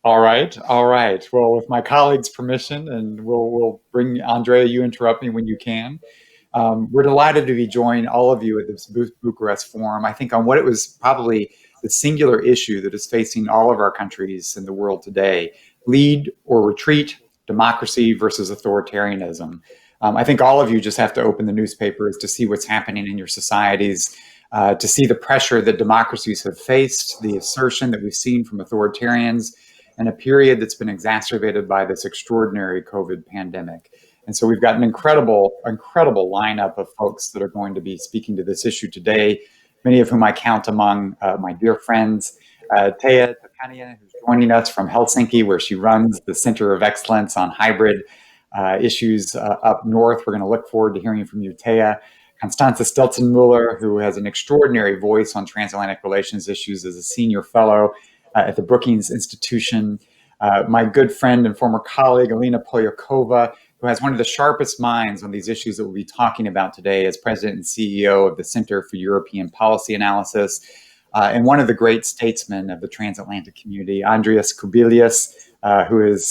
All right, all right. Well, with my colleagues' permission, and we'll bring Andrea. You interrupt me when you can. We're delighted to be joining all of you at this Bucharest Forum. I think on what it was probably the singular issue that is facing all of our countries in the world today: lead or retreat, democracy versus authoritarianism. I think all of you just have to open the newspapers to see what's happening in your societies. To see the pressure that democracies have faced, the assertion that we've seen from authoritarians, and a period that's been exacerbated by this extraordinary COVID pandemic. And so we've got an incredible lineup of folks that are going to be speaking to this issue today, many of whom I count among my dear friends. Teija Tokania, who's joining us from Helsinki, where she runs the Center of Excellence on Hybrid Issues up north. We're going to look forward to hearing from you, Teija. Constanze Stelzenmüller, who has an extraordinary voice on transatlantic relations issues as a senior fellow at the Brookings Institution. My good friend and former colleague, Alina Polyakova, who has one of the sharpest minds on these issues that we'll be talking about today as president and CEO of the Center for European Policy Analysis, and one of the great statesmen of the transatlantic community, Andreas Kubilius, who has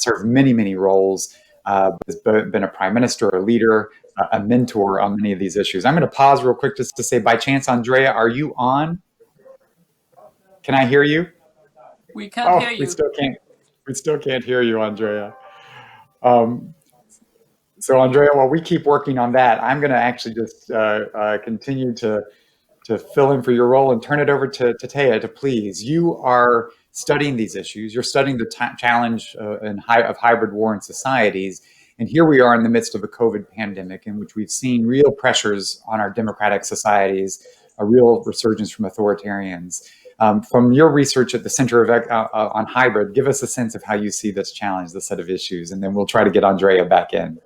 served many roles, has been a prime minister, a leader, a mentor on many of these issues. I'm going to pause real quick just to say, by chance, Andrea, are you on? Can I hear you? We can't hear you. We still can't hear you, Andrea. So Andrea, while we keep working on that, I'm going to actually just continue to fill in for your role and turn it over to Teija to please. You are studying these issues. You're studying the challenge of hybrid war in societies. And here we are in the midst of a COVID pandemic in which we've seen real pressures on our democratic societies, a real resurgence from authoritarians. From your research at the Center on Hybrid, give us a sense of how you see this challenge, this set of issues, and then we'll try to get Andrea back in.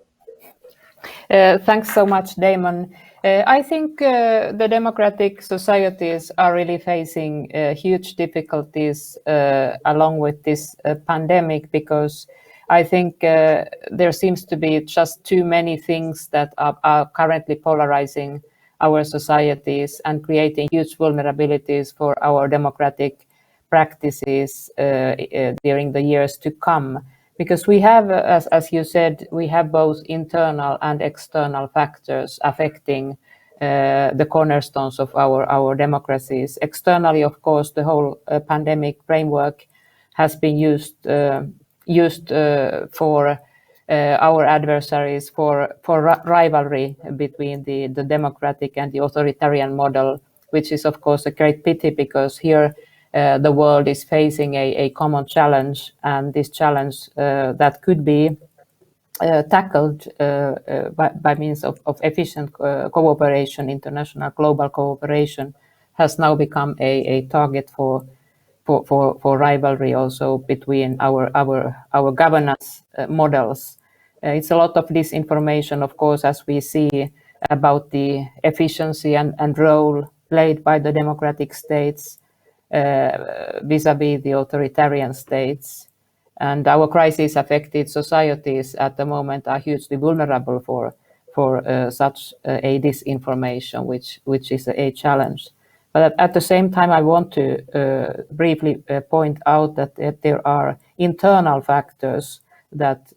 Thanks so much, Damon. I think the democratic societies are really facing huge difficulties along with this pandemic, because I think there seems to be just too many things that are currently polarizing our societies and creating huge vulnerabilities for our democratic practices during the years to come. Because we have, as you said, we have both internal and external factors affecting the cornerstones of our democracies. Externally, of course, the whole pandemic framework has been used for our adversaries for rivalry between the democratic and the authoritarian model, which is, of course, a great pity, because here the world is facing a common challenge, and this challenge that could be tackled by means of efficient cooperation, international global cooperation, has now become a target for rivalry also between our governance models. It's a lot of disinformation, of course, as we see about the efficiency and role played by the democratic states vis-a-vis the authoritarian states. And our crisis-affected societies at the moment are hugely vulnerable for such a disinformation, which is a challenge. But at the same time, I want to briefly point out that there are internal factors that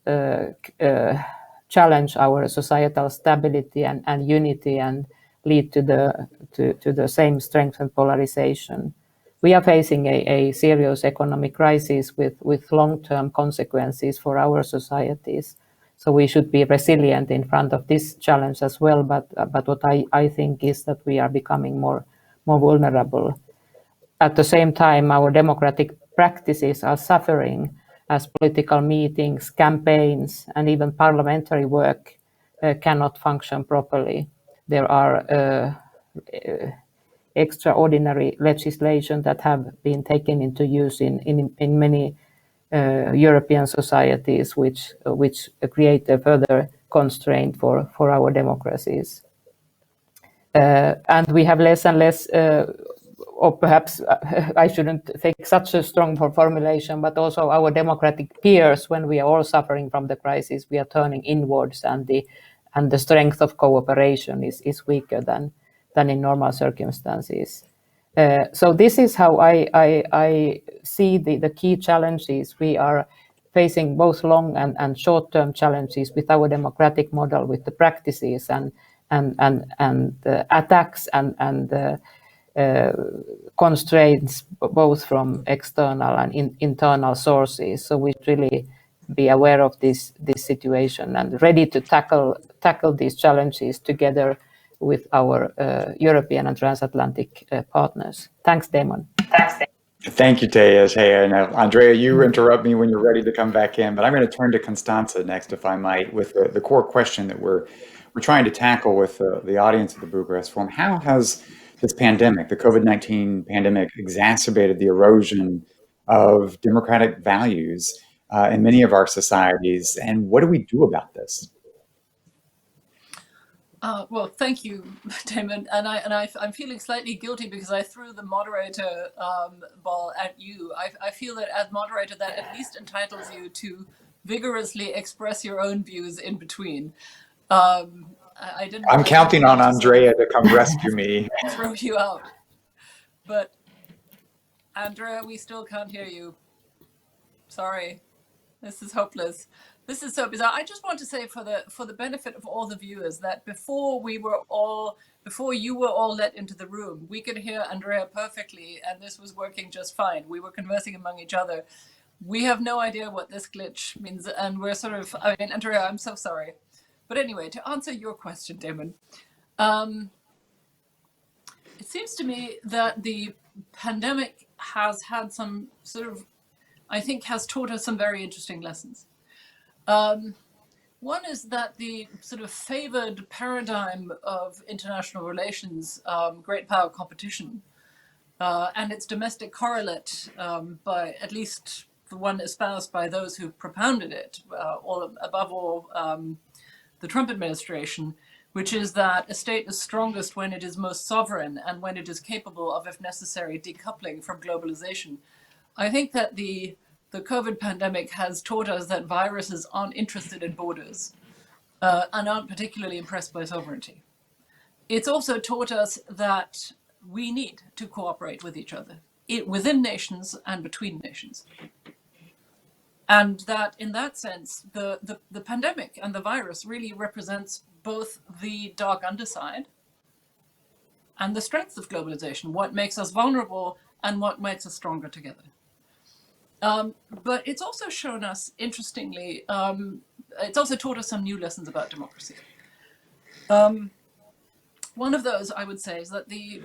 challenge our societal stability and unity and lead to the same strength and polarization. We are facing a serious economic crisis with long-term consequences for our societies. So we should be resilient in front of this challenge as well. But what I think is that we are becoming more vulnerable. At the same time, our democratic practices are suffering as political meetings, campaigns, and even parliamentary work cannot function properly. There are extraordinary legislation that have been taken into use in many European societies, which create a further constraint for our democracies. And we have less and less, or perhaps I shouldn't take such a strong formulation, but also our democratic peers, when we are all suffering from the crisis, we are turning inwards, and the strength of cooperation is weaker than in normal circumstances. So this is how I see the key challenges we are facing, both long and short-term challenges with our democratic model, with the practices and attacks and constraints, both from external and internal sources. So we should really be aware of this situation and ready to tackle these challenges together with our European and transatlantic partners. Thanks, Damon. Thank you, Tejas. Hey, and Andrea, you interrupt me when you're ready to come back in, but I'm going to turn to Constanza next, if I might, with the core question that we're trying to tackle with the audience of the Bucharest Forum. How has this pandemic, the COVID-19 pandemic, exacerbated the erosion of democratic values in many of our societies, and what do we do about this? Well, thank you, Damon. And I'm feeling slightly guilty because I threw the moderator ball at you. I feel that as moderator, that at least entitles you to vigorously express your own views in between. I didn't. I'm counting on Andrea to come rescue me. Throw you out. But Andrea, we still can't hear you. Sorry, this is hopeless. This is so bizarre. I just want to say, for the benefit of all the viewers, that before you were all let into the room, we could hear Andrea perfectly, and this was working just fine. We were conversing among each other. We have no idea what this glitch means, and we're sort of, I mean, Andrea, I'm so sorry. But anyway, to answer your question, Damon, it seems to me that the pandemic has had some sort of, I think, has taught us some very interesting lessons. One is that the sort of favored paradigm of international relations, great power competition, and its domestic correlate, by at least the one espoused by those who propounded it, above all the Trump administration, which is that a state is strongest when it is most sovereign and when it is capable of, if necessary, decoupling from globalization. I think that the COVID pandemic has taught us that viruses aren't interested in borders and aren't particularly impressed by sovereignty. It's also taught us that we need to cooperate with each other, within nations and between nations. And that in that sense, the pandemic and the virus really represents both the dark underside and the strengths of globalization, what makes us vulnerable and what makes us stronger together. But it's also shown us, interestingly, it's also taught us some new lessons about democracy. One of those, I would say, is that the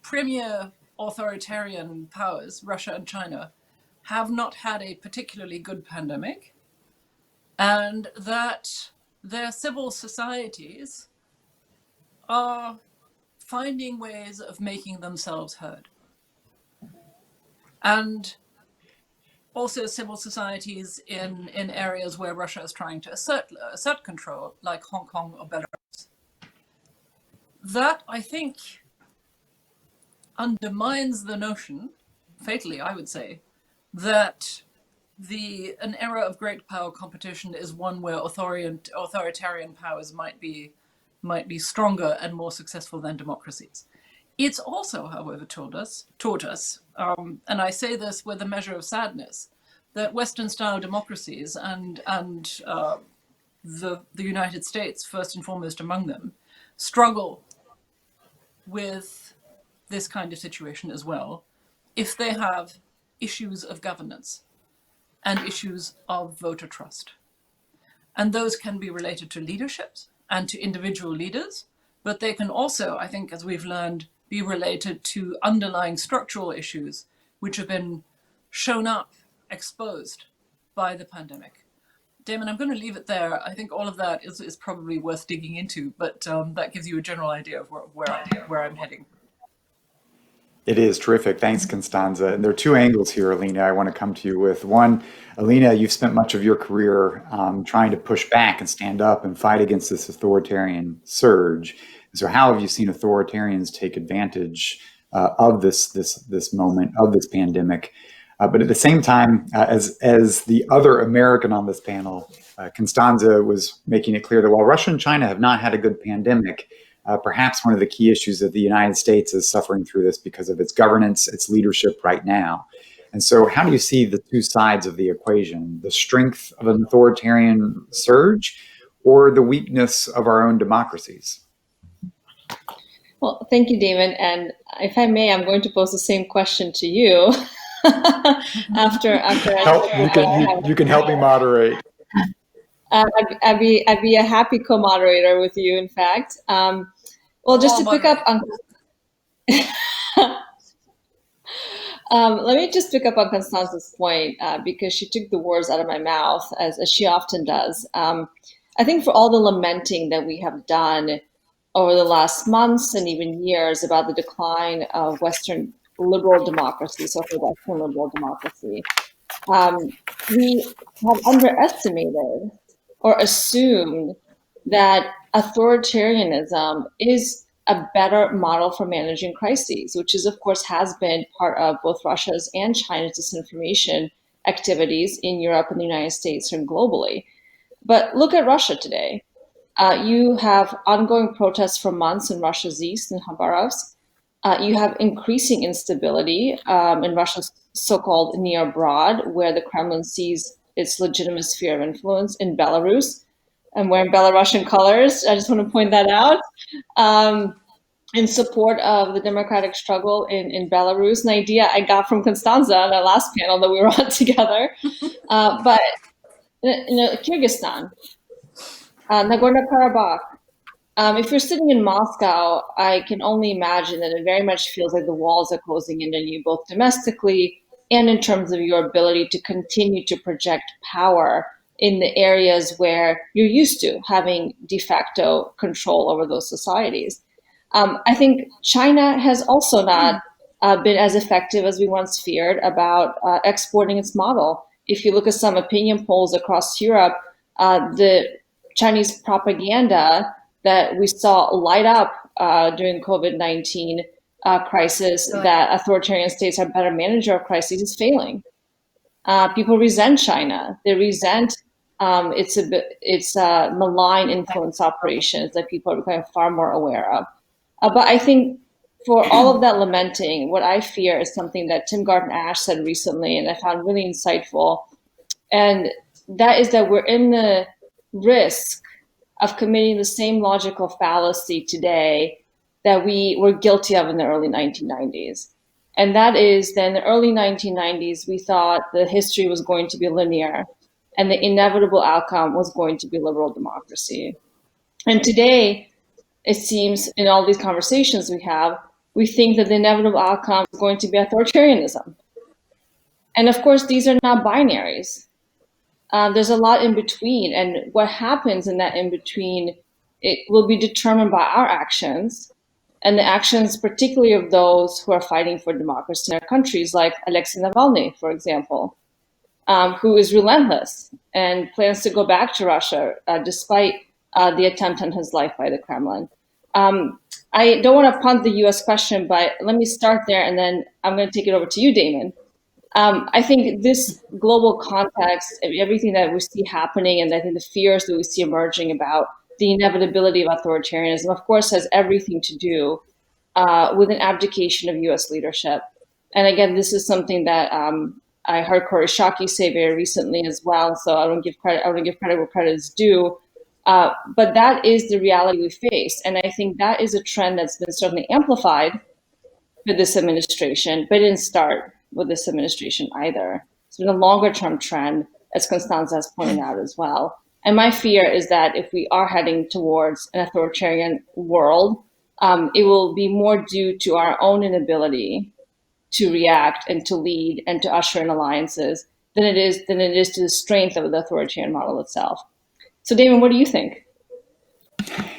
premier authoritarian powers, Russia and China, have not had a particularly good pandemic, and that their civil societies are finding ways of making themselves heard. And also civil societies in areas where Russia is trying to assert control, like Hong Kong or Belarus. That, I think, undermines the notion, fatally I would say, that an era of great power competition is one where authoritarian powers might be stronger and more successful than democracies. It's also, however, taught us, and I say this with a measure of sadness, that Western-style democracies and the United States, first and foremost among them, struggle with this kind of situation as well, if they have issues of governance and issues of voter trust. And those can be related to leaderships and to individual leaders, but they can also, I think, as we've learned, be related to underlying structural issues which have been shown up, exposed by the pandemic. Damon, I'm going to leave it there. I think all of that is probably worth digging into, but that gives you a general idea of where I'm heading. It is terrific. Thanks, Constanza. And there are two angles here, Alina, I want to come to you with. One, Alina, you've spent much of your career trying to push back and stand up and fight against this authoritarian surge. So how have you seen authoritarians take advantage of this moment, of this pandemic? But at the same time, as the other American on this panel, Constanza was making it clear that while Russia and China have not had a good pandemic, perhaps one of the key issues that the United States is suffering through this because of its governance, its leadership right now. And so how do you see the two sides of the equation, the strength of an authoritarian surge or the weakness of our own democracies? Well, thank you, Damon. And if I may, I'm going to pose the same question to you after you can help me moderate. I'd be a happy co-moderator with you, in fact. Well, just to pick up on let me just pick up on Constanza's point, because she took the words out of my mouth, as she often does. I think for all the lamenting that we have done over the last months and even years about the decline of Western liberal democracy, so-called Western liberal democracy, we have underestimated or assumed that authoritarianism is a better model for managing crises, which is, of course, has been part of both Russia's and China's disinformation activities in Europe and the United States and globally. But look at Russia today. You have ongoing protests for months in Russia's east, in Khabarovsk. You have increasing instability in Russia's so-called near abroad, where the Kremlin sees its legitimate sphere of influence in Belarus. I'm wearing Belarusian colors. I just want to point that out. In support of the democratic struggle in Belarus, an idea I got from Constanza on our last panel that we were on together. But Kyrgyzstan, Nagorno-Karabakh. If you're sitting in Moscow, I can only imagine that it very much feels like the walls are closing in on you, both domestically and in terms of your ability to continue to project power in the areas where you're used to having de facto control over those societies. I think China has also not been as effective as we once feared about exporting its model. If you look at some opinion polls across Europe, the Chinese propaganda that we saw light up during COVID-19 crisis, that authoritarian states are better manager of crises, is failing. People resent China. They resent its malign influence operations that people are becoming far more aware of. But I think for all of that lamenting, what I fear is something that Tim Garton-Ash said recently, and I found really insightful. And that is that we're in the risk of committing the same logical fallacy today that we were guilty of in the early 1990s. And that is that in the early 1990s, we thought the history was going to be linear and the inevitable outcome was going to be liberal democracy. And today, it seems in all these conversations we think that the inevitable outcome is going to be authoritarianism. And of course, these are not binaries. There's a lot in between, and what happens in that in between, it will be determined by our actions, and the actions particularly of those who are fighting for democracy in our countries, like Alexei Navalny, for example, who is relentless and plans to go back to Russia despite the attempt on his life by the Kremlin. I don't want to punt the US question, but let me start there, and then I'm going to take it over to you, Damon. I think this global context, everything that we see happening, and I think the fears that we see emerging about the inevitability of authoritarianism, of course, has everything to do with an abdication of US leadership. And again, this is something that I heard Cory Shockey say very recently as well, so I don't give credit where credit is due. But that is the reality we face. And I think that is a trend that's been certainly amplified for this administration, but it didn't start with this administration either. It's been a longer term trend, as Constanza has pointed out as well. And my fear is that if we are heading towards an authoritarian world, it will be more due to our own inability to react and to lead and to usher in alliances than it is to the strength of the authoritarian model itself. So, Damon, what do you think?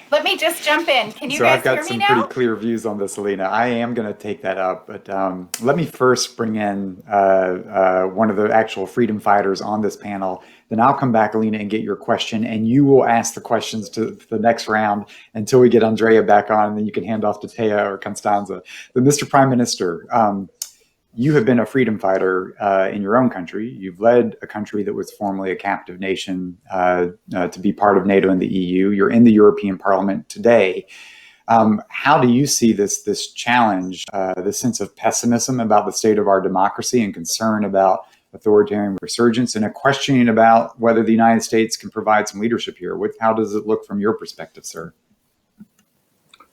Let me just jump in. Can you So guys I've got hear me some now? pretty clear views on this, Alina. I am going to take that up, but let me first bring in one of the actual freedom fighters on this panel. Then I'll come back, Alina, and get your question, and you will ask the questions to the next round until we get Andrea back on, and then you can hand off to Taya or Constanza. But Mr. Prime Minister, you have been a freedom fighter in your own country. You've led a country that was formerly a captive nation to be part of NATO and the EU. You're in the European Parliament today. How do you see this challenge, this sense of pessimism about the state of our democracy and concern about authoritarian resurgence, and a questioning about whether the United States can provide some leadership here? How does it look from your perspective, sir?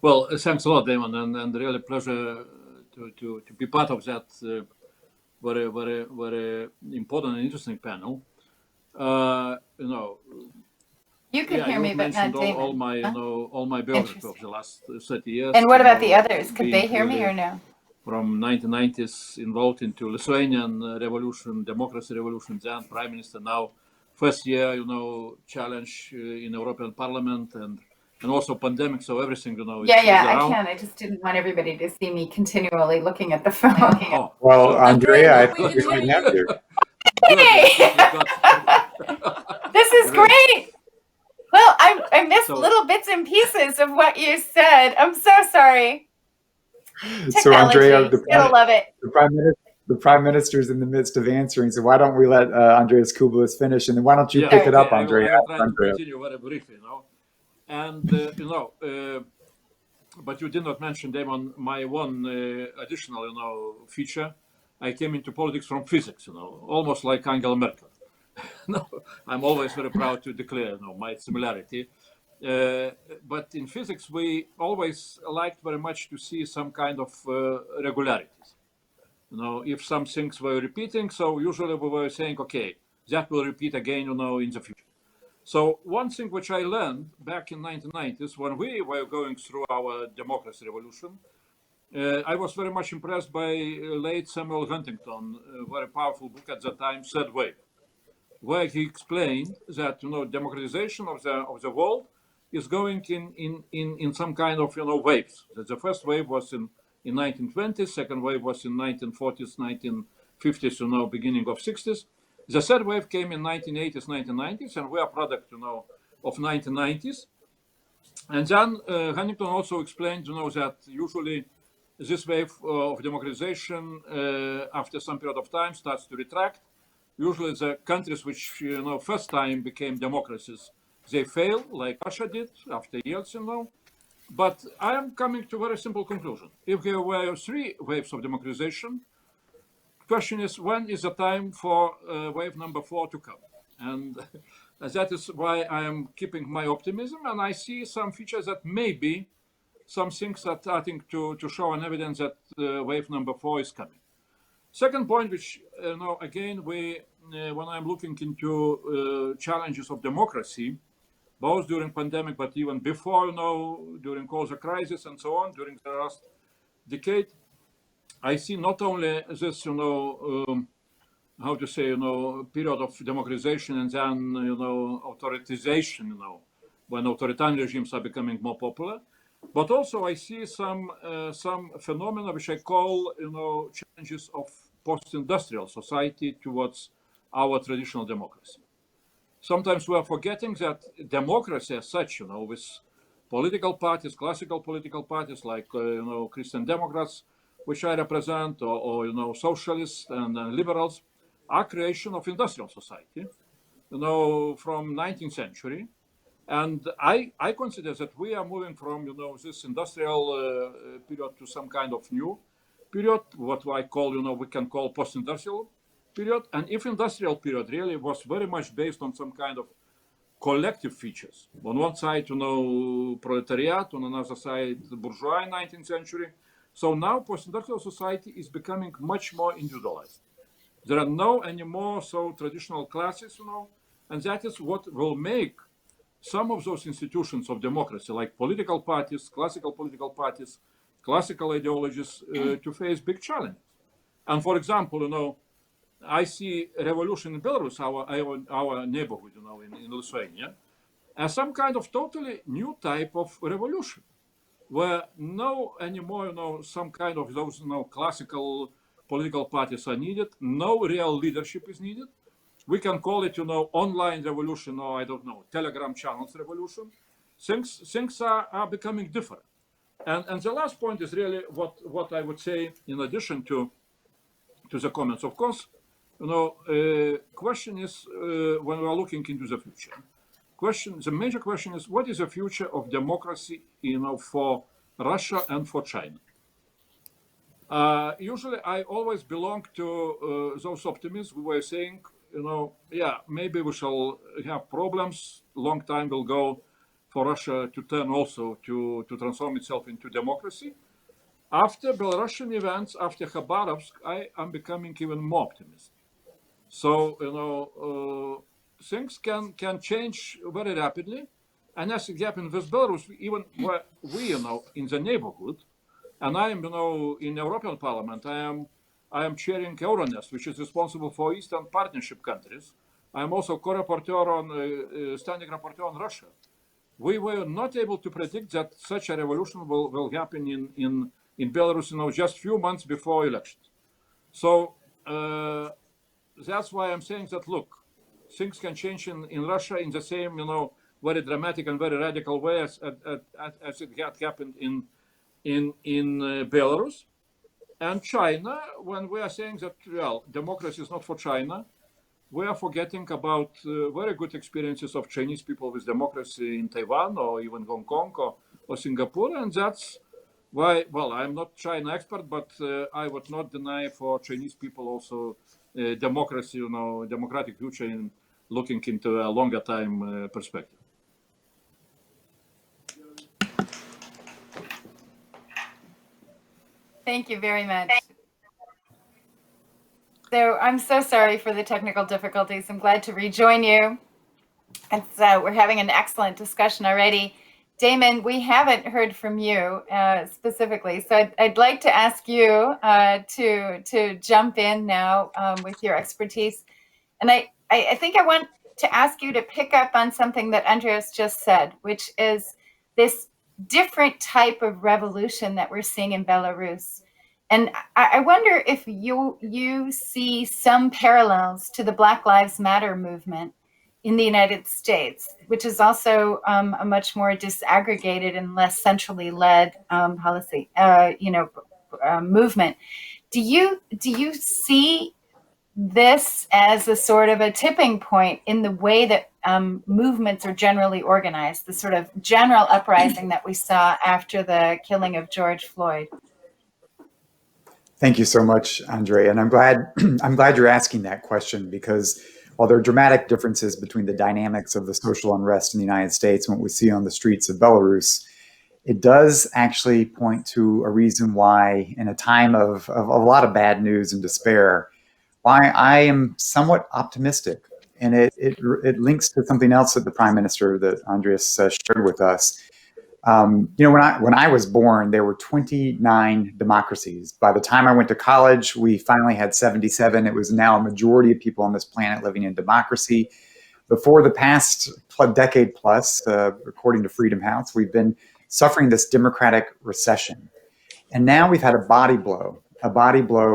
Well, thanks a lot, Damon, and really pleasure to be part of that very important and interesting panel. You can hear me, you but not mentioned Damon. all my biography of the last 30 years. And what about the others? Could they hear me really or no? From 1990s involved into Lithuanian revolution, democracy revolution, then prime minister, now first year, challenge in European Parliament and also pandemic, so everything, is I around. can. I just didn't want everybody to see me continually looking at the phone. Oh, well, so, Andrea, I we think can we hear might you. have you. This is great. Well, I missed So- little bits and pieces of what you said. I'm so sorry. So, Andrea, Still love it. the prime minister's in the midst of answering. So why don't we let Andreas Kubelis finish, and then why don't you pick it up, Andrea? I will try to continue very briefly, And but you did not mention, Damon, my one additional, feature. I came into politics from physics, almost like Angela Merkel. No, I'm always very proud to declare, my similarity. But in physics, we always liked very much to see some kind of regularities. If some things were repeating, so usually we were saying, okay, that will repeat again, in the future. So one thing which I learned back in 1990s, when we were going through our democracy revolution, I was very much impressed by late Samuel Huntington, a very powerful book at the time, Third Wave, where he explained that democratization of the world is going in some kind of waves. That the first wave was in 1920s, second wave was in 1940s, 1950s, beginning of 60s. The third wave came in 1980s, 1990s, and we are product of 1990s. And then Huntington also explained that usually this wave of democratization after some period of time starts to retract. Usually the countries which first time became democracies, they fail, like Russia did after Yeltsin. But I am coming to a very simple conclusion. If there were three waves of democratization, the question is, when is the time for wave number 4 to come? And that is why I am keeping my optimism, and I see some features that maybe some things that are starting to show an evidence that wave number 4 is coming. Second point, which again, when I'm looking into challenges of democracy, both during pandemic, but even before, during all the crisis and so on, during the last decade, I see not only this, how to say, period of democratization and then, authoritization, when authoritarian regimes are becoming more popular, but also I see some phenomena which I call, challenges of post-industrial society towards our traditional democracy. Sometimes we are forgetting that democracy as such, with political parties, classical political parties like, Christian Democrats, which I represent, or socialists and liberals, are creation of industrial society, from 19th century. And I consider that we are moving from, this industrial period to some kind of new period, what I call, we can call post-industrial period. And if industrial period really was very much based on some kind of collective features, on one side, proletariat, on another side, bourgeois in 19th century. So now post-industrial society is becoming much more individualized. There are no anymore so traditional classes, and that is what will make some of those institutions of democracy, like political parties, classical ideologies, to face big challenges. And for example, I see revolution in Belarus, our neighborhood, in Lithuania, as some kind of totally new type of revolution, where no anymore, some kind of those, classical political parties are needed, no real leadership is needed. We can call it, online revolution, or I don't know, Telegram channels revolution. Things are becoming different. And the last point is really what I would say, in addition to the comments. Of course, question is, when we are looking into the future, the major question is, what is the future of democracy, for Russia and for China. Usually, I always belong to those optimists who were saying, yeah, maybe we shall have problems. Long time will go for Russia to turn also to transform itself into democracy. After Belarusian events, after Khabarovsk, I am becoming even more optimistic. So things can change very rapidly, and as it happened with Belarus, even where we in the neighborhood, and I am in European Parliament, I am chairing Euronest, which is responsible for Eastern Partnership countries. I am also co-rapporteur on standing rapporteur on Russia. We were not able to predict that such a revolution will happen in Belarus, just few months before elections. So that's why I'm saying that, look, things can change in Russia in the same, very dramatic and very radical way as it had happened in Belarus. And China, when we are saying that, well, democracy is not for China, we are forgetting about very good experiences of Chinese people with democracy in Taiwan or even Hong Kong or Singapore. And that's why, well, I'm not China expert, but I would not deny for Chinese people also democracy, democratic future in looking into a longer time perspective. Thank you very much. So I'm so sorry for the technical difficulties. I'm glad to rejoin you. And so we're having an excellent discussion already. Damon, we haven't heard from you specifically, so I'd like to ask you to jump in now with your expertise. And I think I want to ask you to pick up on something that Andreas just said, which is this different type of revolution that we're seeing in Belarus. And I wonder if you see some parallels to the Black Lives Matter movement in the United States, which is also a much more disaggregated and less centrally led policy, movement. Do you see this as a sort of a tipping point in the way that movements are generally organized, the sort of general uprising that we saw after the killing of George Floyd? Thank you so much, Andre. And I'm glad you're asking that question, because while there are dramatic differences between the dynamics of the social unrest in the United States and what we see on the streets of Belarus, it does actually point to a reason why, in a time of a lot of bad news and despair, why I am somewhat optimistic. And it links to something else that the Prime Minister, that Andreas shared with us. When I was born, there were 29 democracies. By the time I went to college, we finally had 77. It was now a majority of people on this planet living in democracy. Before the past decade plus, according to Freedom House, we've been suffering this democratic recession. And now we've had a body blow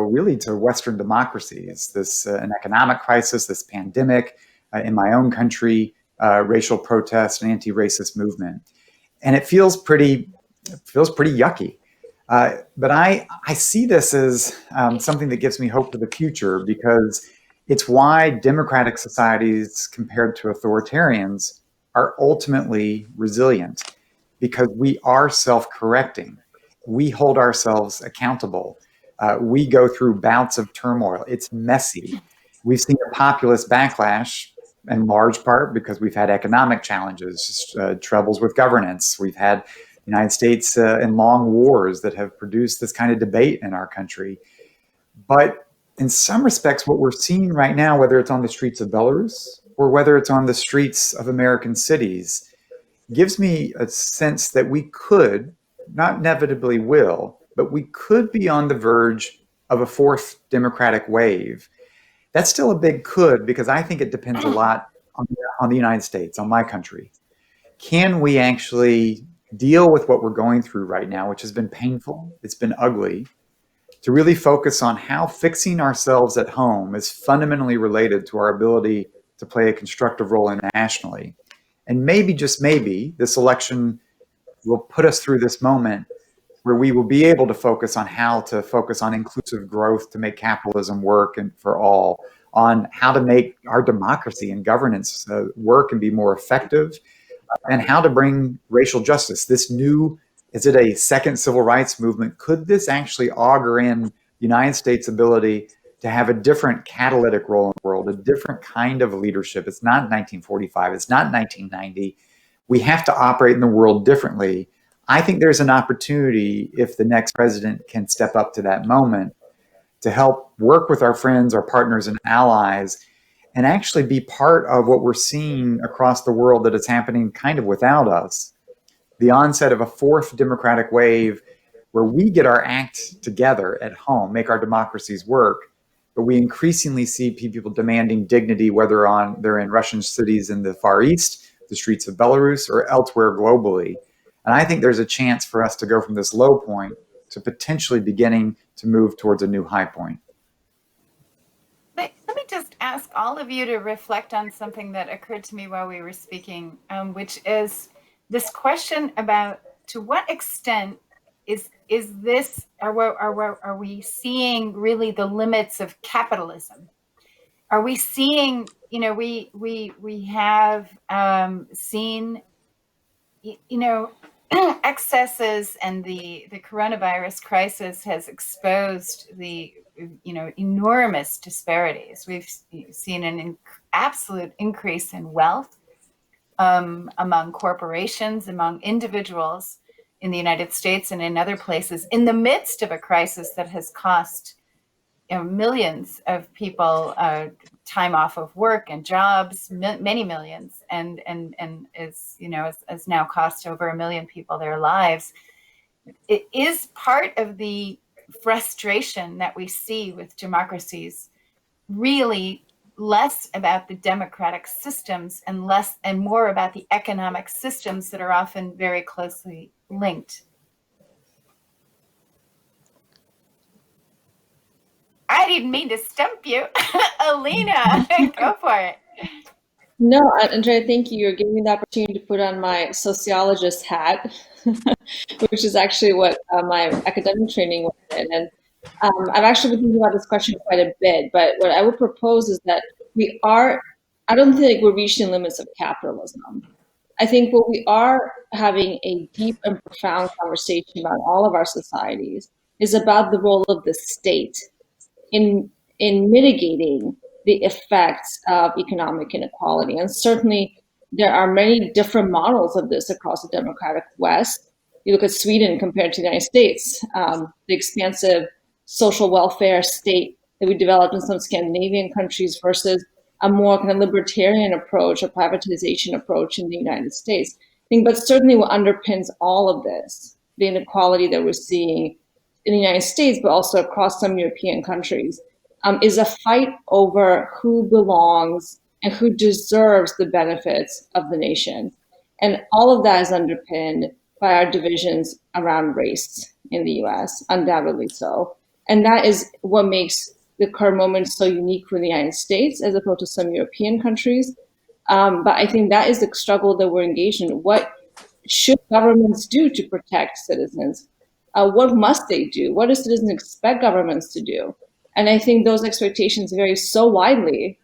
really to Western democracies, an economic crisis, this pandemic, in my own country, racial protest and anti-racist movement. And it feels pretty yucky. But I see this as something that gives me hope for the future, because it's why democratic societies compared to authoritarians are ultimately resilient, because we are self-correcting. We hold ourselves accountable. We go through bouts of turmoil. It's messy. We've seen a populist backlash, in large part because we've had economic challenges, troubles with governance. We've had the United States in long wars that have produced this kind of debate in our country. But in some respects, what we're seeing right now, whether it's on the streets of Belarus or whether it's on the streets of American cities, gives me a sense that we could, not inevitably will, but we could be on the verge of a fourth democratic wave. That's still a big could, because I think it depends a lot on the United States, on my country. Can we actually deal with what we're going through right now, which has been painful, it's been ugly, to really focus on how fixing ourselves at home is fundamentally related to our ability to play a constructive role internationally. And maybe, just maybe, this election will put us through this moment where we will be able to focus on how to focus on inclusive growth to make capitalism work and for all, on how to make our democracy and governance work and be more effective, and how to bring racial justice, this new Is it a second civil rights movement? Could this actually augur in the United States' ability to have a different catalytic role in the world, a different kind of leadership? It's not 1945. It's not 1990. We have to operate in the world differently. I think there's an opportunity, if the next president can step up to that moment, to help work with our friends, our partners, and allies, and actually be part of what we're seeing across the world that is happening kind of without us. The onset of a fourth democratic wave where we get our act together at home, make our democracies work, but we increasingly see people demanding dignity, whether they're in Russian cities in the Far East, the streets of Belarus, or elsewhere globally. And I think there's a chance for us to go from this low point to potentially beginning to move towards a new high point. Let me just ask all of you to reflect on something that occurred to me while we were speaking, which is this question about to what extent is this, are we seeing really the limits of capitalism? Are we seeing, we have seen, excesses, and the coronavirus crisis has exposed the enormous disparities. We've seen an absolute increase in wealth among corporations, among individuals in the United States and in other places, in the midst of a crisis that has cost millions of people time off of work and jobs, many millions, and is has now cost over 1 million people their lives. It is part of the frustration that we see with democracies, really less about the democratic systems and more about the economic systems that are often very closely linked. I didn't mean to stump you. Alina, go for it. No, Andrea, thank you. You're giving me the opportunity to put on my sociologist hat, which is actually what my academic training was in. And I've actually been thinking about this question quite a bit, but what I would propose is that I don't think we're reaching limits of capitalism. I think what we are having a deep and profound conversation about all of our societies is about the role of the state in mitigating the effects of economic inequality. And certainly there are many different models of this across the democratic West. You look at Sweden compared to the United States, the expansive social welfare state that we developed in some Scandinavian countries versus a more kind of libertarian approach, a privatization approach in the United States. I think, but certainly what underpins all of this, the inequality that we're seeing in the United States, but also across some European countries, is a fight over who belongs and who deserves the benefits of the nation. And all of that is underpinned by our divisions around race in the US, undoubtedly so. And that is what makes the current moment so unique for the United States as opposed to some European countries. But I think that is the struggle that we're engaged in. What should governments do to protect citizens? What must they do? What do citizens expect governments to do? And I think those expectations vary so widely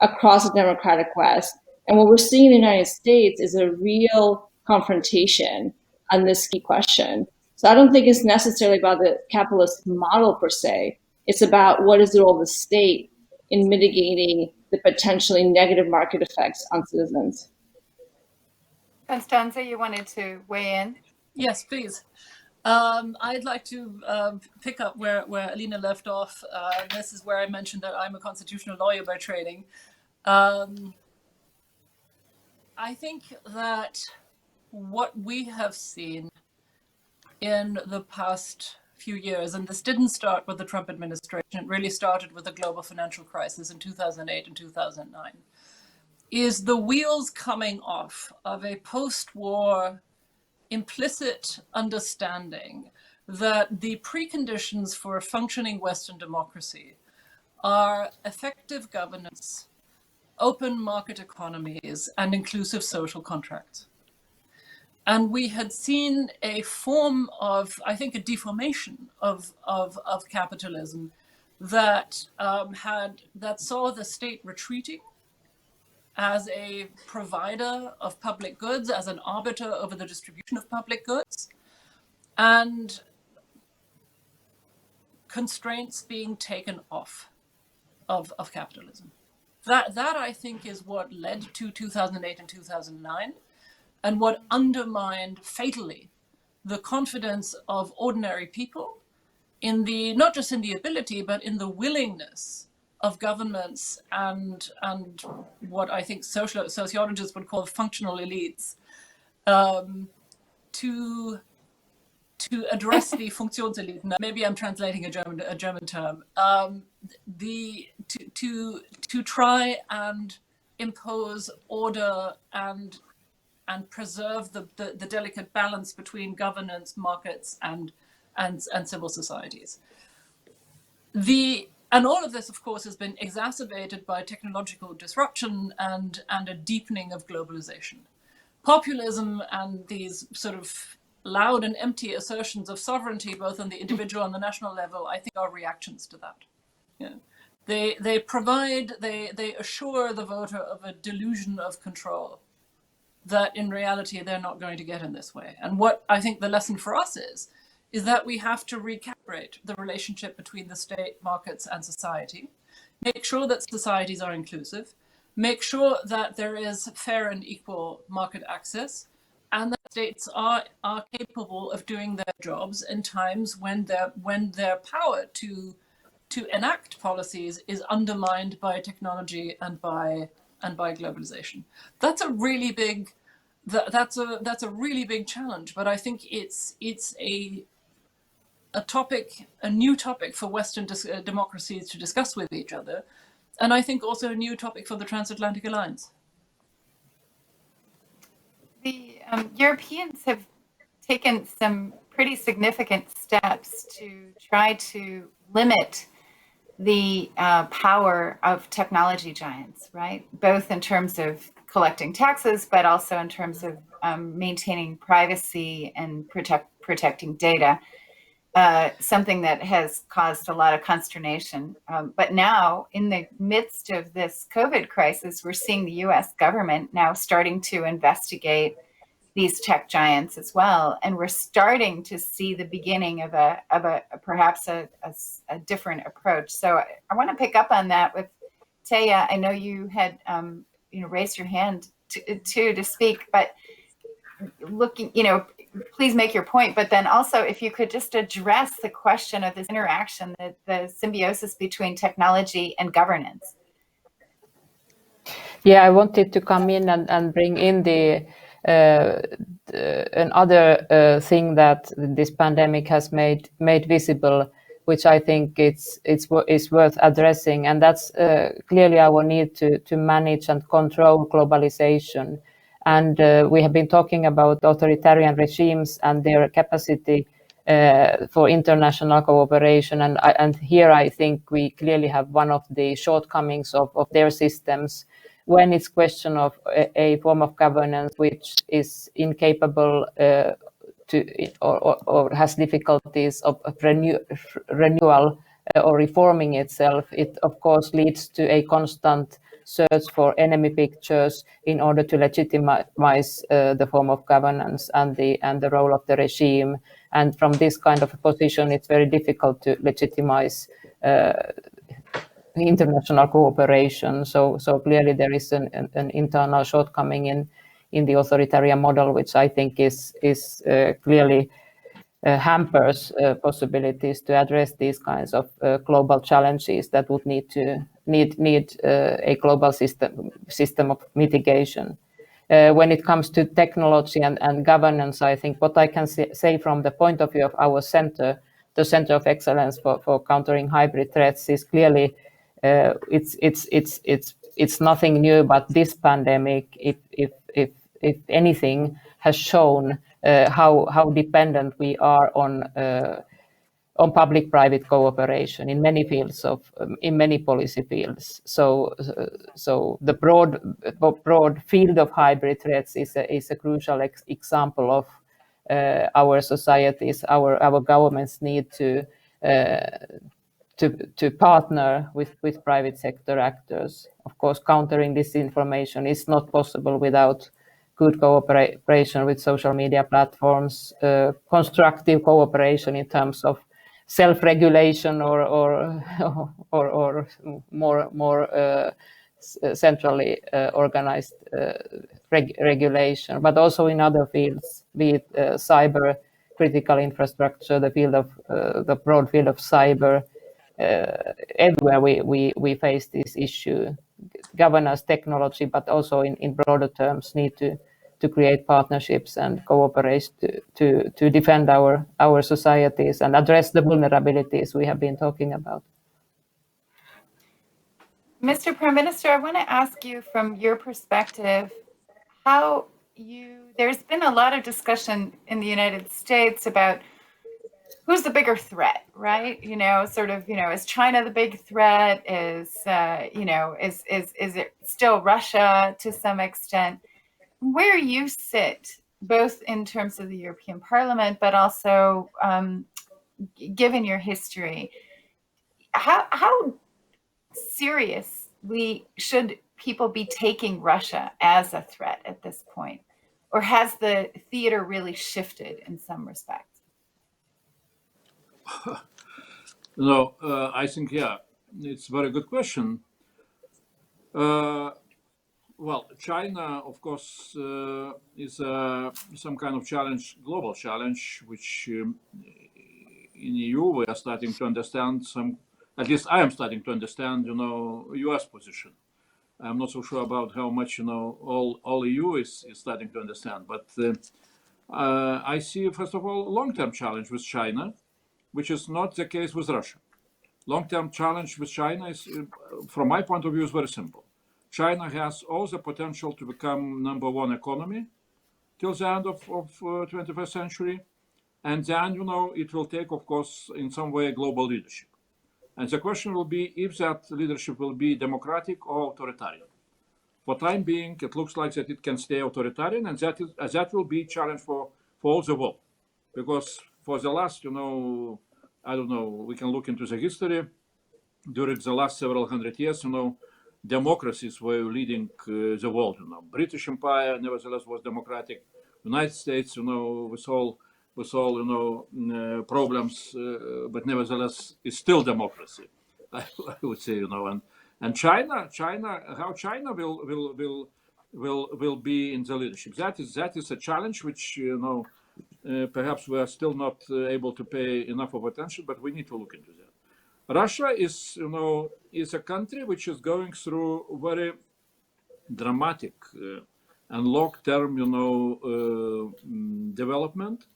across the democratic West. And what we're seeing in the United States is a real confrontation on this key question. So I don't think it's necessarily about the capitalist model per se. It's about what is the role of the state in mitigating the potentially negative market effects on citizens. Constanza, you wanted to weigh in? Yes, please. I'd like to pick up where Alina left off. This is where I mentioned that I'm a constitutional lawyer by training. I think that what we have seen in the past few years, and this didn't start with the Trump administration, it really started with the global financial crisis in 2008 and 2009, is the wheels coming off of a post-war implicit understanding that the preconditions for a functioning Western democracy are effective governance, open market economies, and inclusive social contracts. And we had seen a form of, I think, a deformation of capitalism that saw the state retreating as a provider of public goods, as an arbiter over the distribution of public goods, and constraints being taken off of capitalism. That I think is what led to 2008 and 2009, and what undermined fatally the confidence of ordinary people in the, not just in the ability, but in the willingness of governments and what I think sociologists would call functional elites, to address the Funktionseliten. Maybe I'm translating a German term. To try and impose order and preserve the delicate balance between governance, markets, and civil societies. And all of this, of course, has been exacerbated by technological disruption and a deepening of globalization. Populism and these sort of loud and empty assertions of sovereignty, both on the individual and the national level, I think are reactions to that. Yeah. They assure the voter of a delusion of control that in reality they're not going to get in this way. And what I think the lesson for us is that we have to recalibrate the relationship between the state, markets, and society, make sure that societies are inclusive, make sure that there is fair and equal market access, and that states are capable of doing their jobs in times when their power to enact policies is undermined by technology and by globalization. That's a really big really big challenge, but I think it's a new topic for Western democracies to discuss with each other, and I think also a new topic for the Transatlantic Alliance. The Europeans have taken some pretty significant steps to try to limit the power of technology giants, right? Both in terms of collecting taxes, but also in terms of maintaining privacy and protecting data. Something that has caused a lot of consternation. But now, in the midst of this COVID crisis, we're seeing the US government now starting to investigate these tech giants as well. And we're starting to see the beginning of perhaps a different approach. So I want to pick up on that with Taya. I know you had raised your hand to speak, but looking, please make your point, but then also if you could just address the question of this interaction, the symbiosis between technology and governance. Yeah, I wanted to come in and bring in another thing that this pandemic has made visible, which I think is worth addressing, and that's clearly our need to manage and control globalization. And we have been talking about authoritarian regimes and their capacity for international cooperation. And here I think we clearly have one of the shortcomings of their systems when it's question of a form of governance which is incapable or has difficulties of renewal or reforming itself. It of course leads to a constant search for enemy pictures in order to legitimize the form of governance and the role of the regime. And from this kind of a position, it's very difficult to legitimize international cooperation. So clearly there is an internal shortcoming in the authoritarian model, which I think is clearly hampers possibilities to address these kinds of global challenges that would need a global system of mitigation. When it comes to technology and governance, I think what I can say from the point of view of our center, the Center of Excellence for Countering Hybrid Threats, is clearly it's nothing new, but this pandemic, if anything, has shown how dependent we are on public-private cooperation in many fields in many policy fields. So the broad field of hybrid threats is a crucial example of our societies, our governments need to partner with private sector actors. Of course, countering disinformation is not possible without good cooperation with social media platforms, constructive cooperation in terms of self-regulation or more centrally organized regulation, but also in other fields, be it cyber critical infrastructure, the broad field of cyber. Everywhere we face this issue. Governance, technology, but also in broader terms, need to create partnerships and cooperate to defend our societies and address the vulnerabilities we have been talking about. Mr. Prime Minister, I want to ask you from your perspective, there's been a lot of discussion in the United States about who's the bigger threat, right? Is China the big threat? Is it still Russia to some extent? Where you sit, both in terms of the European Parliament, but also given your history, how seriously should people be taking Russia as a threat at this point? Or has the theater really shifted in some respects? No, I think, yeah, it's a very good question. Well, China, of course, is some kind of challenge, global challenge, which in EU we are starting to understand at least I am starting to understand, US position. I'm not so sure about how much, all EU is starting to understand. But I see, first of all, long-term challenge with China, which is not the case with Russia. Long-term challenge with China is, from my point of view, is very simple. China has all the potential to become #1 economy till the end of 21st century. And then, it will take, of course, in some way, global leadership. And the question will be if that leadership will be democratic or authoritarian. For time being, it looks like that it can stay authoritarian, and that will be a challenge for all the world. Because for the last, I don't know, we can look into the history. During the last several hundred years, democracies were leading the world. British Empire, nevertheless, was democratic. United States, with all problems, but nevertheless, is still democracy. I would say, and China, how China will be in the leadership. That is a challenge which perhaps we are still not able to pay enough of attention, but we need to look into that. Russia is a country which is going through very dramatic and long-term development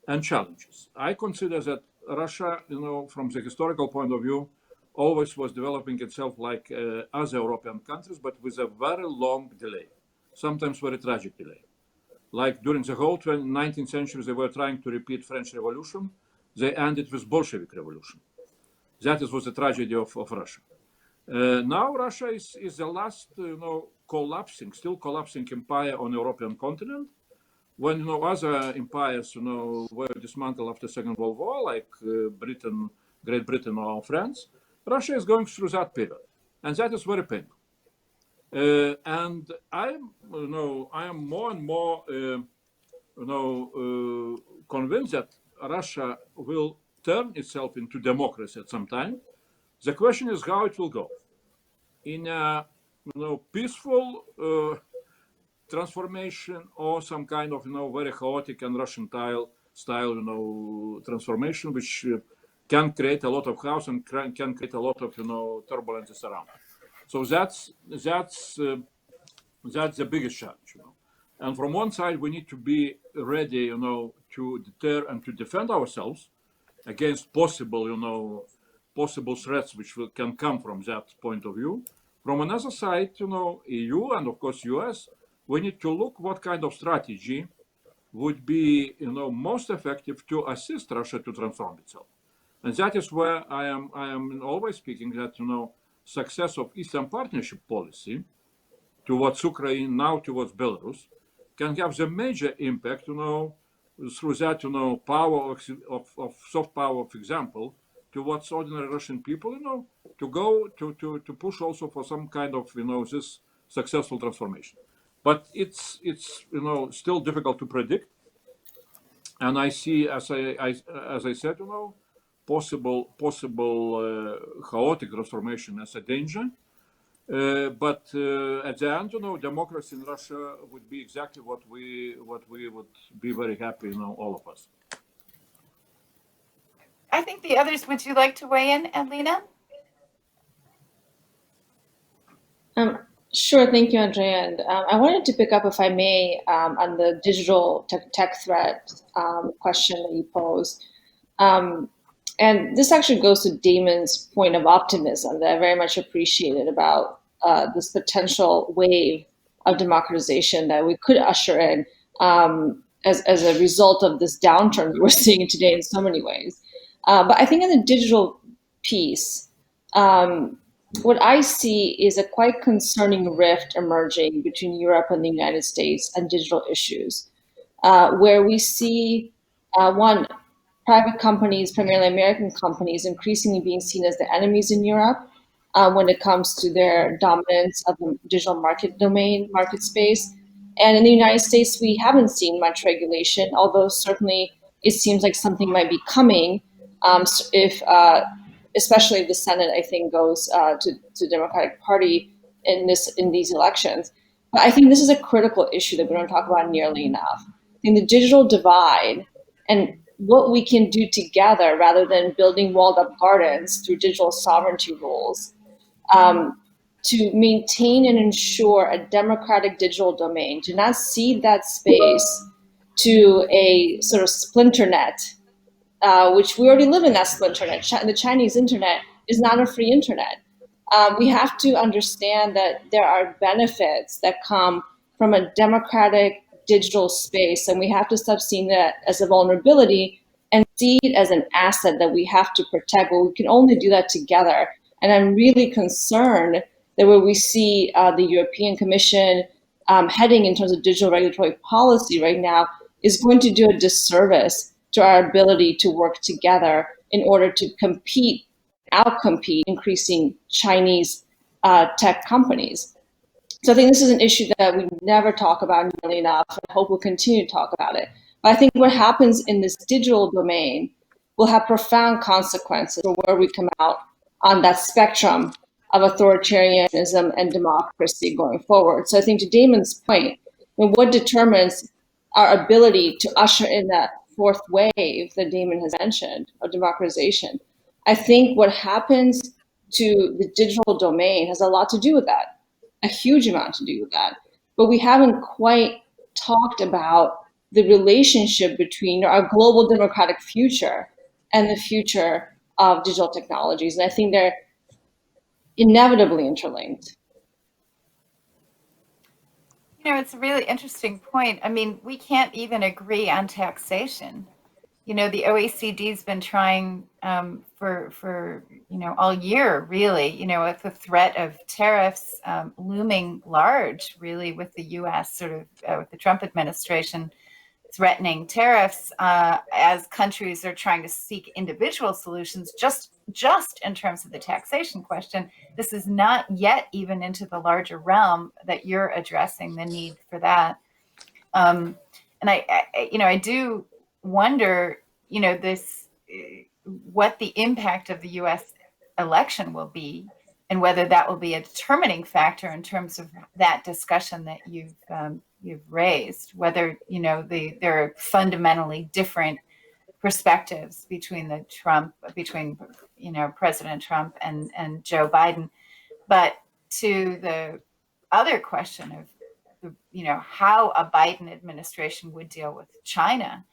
and challenges. I consider that Russia, from the historical point of view, always was developing itself like other European countries, but with a very long delay, sometimes very tragic delay. Like during the whole 19th century, they were trying to repeat French Revolution. They ended with Bolshevik Revolution. That was the tragedy of Russia. Now Russia is the last, still collapsing empire on the European continent. When other empires, were dismantled after the Second World War, like Great Britain or France, Russia is going through that period, and that is very painful. And I am more and more, convinced that Russia will turn itself into democracy at some time. The question is how it will go. In a peaceful transformation or some kind of very chaotic and Russian style transformation, which can create a lot of chaos and can create a lot of turbulences around. So that's the biggest challenge. And from one side, we need to be ready, to deter and to defend ourselves against possible threats which can come from that point of view. From another side, EU and of course US, we need to look what kind of strategy would be, most effective to assist Russia to transform itself. And that is where I am always speaking that, success of Eastern Partnership policy towards Ukraine, now towards Belarus, can have the major impact, through that, power of soft power, for example, towards ordinary Russian people, to go to push also for some kind of, this successful transformation. but it's still difficult to predict. And I see, as I said, possible chaotic transformation as a danger. But at the end, democracy in Russia would be exactly what we would be very happy, all of us. I think the others, would you like to weigh in, Alina? Sure, thank you, Andrea. And I wanted to pick up, if I may, on the digital tech threat question that you posed. And this actually goes to Damon's point of optimism that I very much appreciated about this potential wave of democratization that we could usher in as a result of this downturn that we're seeing today in so many ways. But I think in the digital piece, what I see is a quite concerning rift emerging between Europe and the United States on digital issues, where we see one, private companies, primarily American companies, increasingly being seen as the enemies in Europe when it comes to their dominance of the digital market space. And in the United States, we haven't seen much regulation, although certainly it seems like something might be coming especially if the Senate, I think, goes to the Democratic Party in these elections. But I think this is a critical issue that we don't talk about nearly enough. I think the digital divide and what we can do together rather than building walled up gardens through digital sovereignty rules to maintain and ensure a democratic digital domain, to not cede that space to a sort of splinter net, which we already live in that splinter net. The Chinese internet is not a free internet. We have to understand that there are benefits that come from a democratic digital space, and we have to stop seeing that as a vulnerability and see it as an asset that we have to protect, but we can only do that together. And I'm really concerned that where we see the European Commission heading in terms of digital regulatory policy right now is going to do a disservice to our ability to work together in order to outcompete increasing Chinese tech companies. So I think this is an issue that we never talk about nearly enough, and I hope we'll continue to talk about it. But I think what happens in this digital domain will have profound consequences for where we come out on that spectrum of authoritarianism and democracy going forward. So I think to Damon's point, what determines our ability to usher in that fourth wave that Damon has mentioned of democratization, I think what happens to the digital domain has a lot to do with that, a huge amount to do with that. But we haven't quite talked about the relationship between our global democratic future and the future of digital technologies. And I think they're inevitably interlinked. It's a really interesting point. I mean, we can't even agree on taxation. The OECD's been trying for all year, really, with the threat of tariffs looming large, really, with the U.S. sort of with the Trump administration threatening tariffs as countries are trying to seek individual solutions just in terms of the taxation question. This is not yet even into the larger realm that you're addressing the need for that. And I do wonder, what the impact of the U.S. election will be, and whether that will be a determining factor in terms of that discussion that you've raised. Whether there are fundamentally different perspectives between President Trump and Joe Biden. But to the other question of how a Biden administration would deal with China,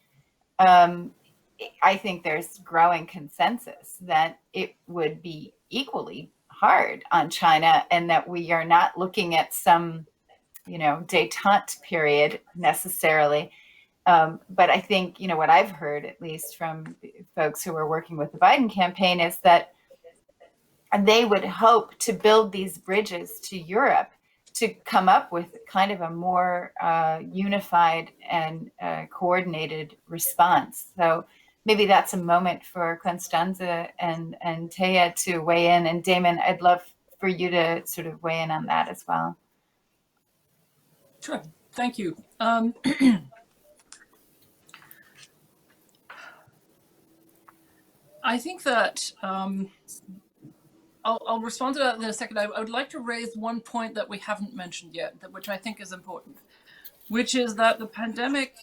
I think there's growing consensus that it would be equally hard on China, and that we are not looking at some, détente period necessarily. But I think, what I've heard, at least from folks who are working with the Biden campaign, is that they would hope to build these bridges to Europe to come up with kind of a more unified and coordinated response. So maybe that's a moment for Constanze and Taya to weigh in. And Damon, I'd love for you to sort of weigh in on that as well. Sure. Thank you. I think that I'll respond to that in a second. I would like to raise one point that we haven't mentioned yet, which I think is important, which is that the pandemic,